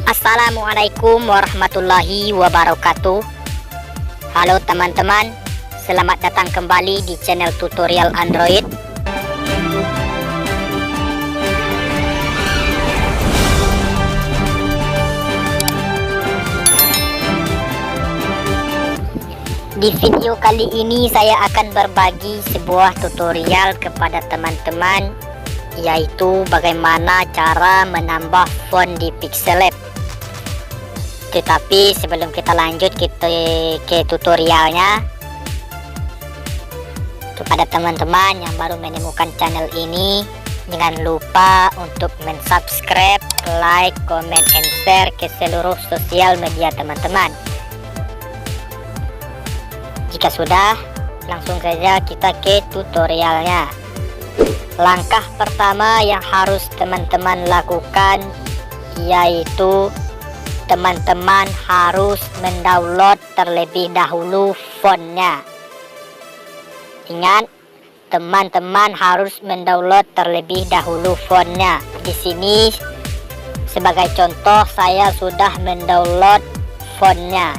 Assalamualaikum warahmatullahi wabarakatuh. Halo teman-teman, selamat datang kembali di channel tutorial Android. Di video kali ini saya akan berbagi sebuah tutorial kepada teman-teman, yaitu bagaimana cara menambah font di Pixellab. Tetapi sebelum kita lanjut ke tutorialnya, kepada teman-teman yang baru menemukan channel ini, jangan lupa untuk mensubscribe, like, comment, and share ke seluruh sosial media teman-teman. Jika sudah, langsung saja kita ke tutorialnya. Langkah pertama yang harus teman-teman lakukan yaitu teman-teman harus mendownload terlebih dahulu fontnya. Ingat, teman-teman harus mendownload terlebih dahulu fontnya. Di sini sebagai contoh saya sudah mendownload fontnya.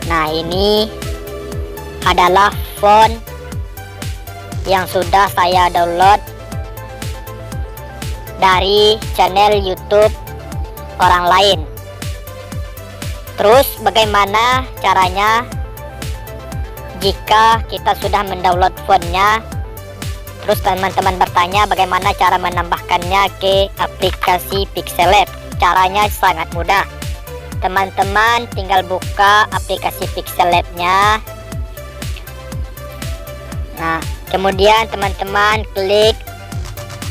Nah, ini adalah font yang sudah saya download dari channel YouTube orang lain. Terus bagaimana caranya jika kita sudah mendownload fontnya? Terus teman-teman bertanya bagaimana cara menambahkannya ke aplikasi Pixellab. Caranya sangat mudah. Teman-teman tinggal buka aplikasi Pixellab-nya. Nah, kemudian teman-teman klik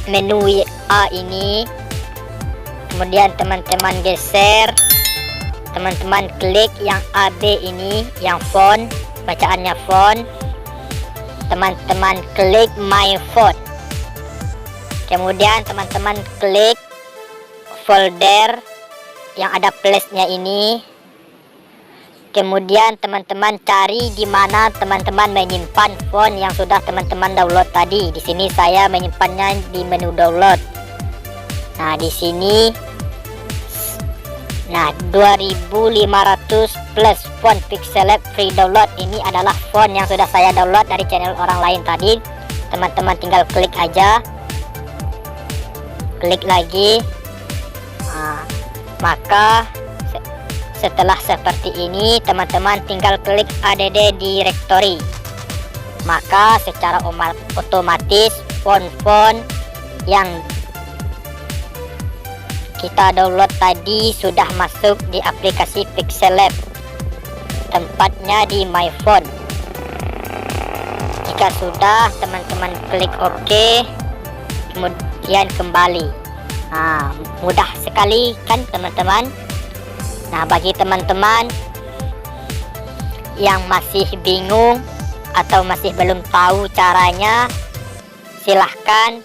menu A ini, kemudian teman-teman geser, teman-teman klik yang AB ini, yang font, bacaannya font, teman-teman klik my font, kemudian teman-teman klik folder yang ada plusnya ini, kemudian teman-teman cari di mana teman-teman menyimpan font yang sudah teman-teman download tadi. Di sini saya menyimpannya di menu download. Nah, di sini 2500 plus font Pixellab free download. Ini adalah font yang sudah saya download dari channel orang lain tadi. Teman-teman tinggal klik aja, klik lagi. Nah, maka setelah seperti ini teman-teman tinggal klik add directory, maka secara otomatis font-font yang kita download tadi sudah masuk di aplikasi Pixellab, tempatnya di my font. Jika sudah, teman-teman klik OK, kemudian kembali. Nah, mudah sekali kan teman-teman. Nah, bagi teman-teman yang masih bingung atau masih belum tahu caranya, silahkan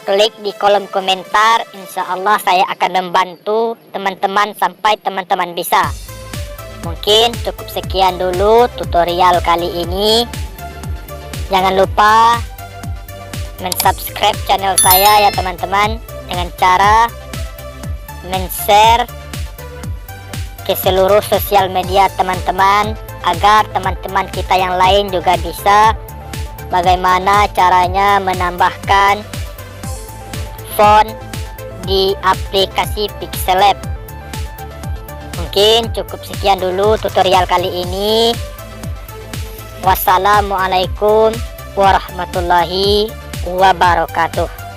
klik di kolom komentar. Insya Allah saya akan membantu teman-teman sampai teman-teman bisa. Mungkin cukup sekian dulu tutorial kali ini. Jangan lupa mensubscribe channel saya ya teman-teman, dengan cara men-share ke seluruh sosial media teman-teman, agar teman-teman kita yang lain juga bisa bagaimana caranya menambahkan font di aplikasi Pixellab. Mungkin cukup sekian dulu tutorial kali ini. Wassalamualaikum warahmatullahi wabarakatuh.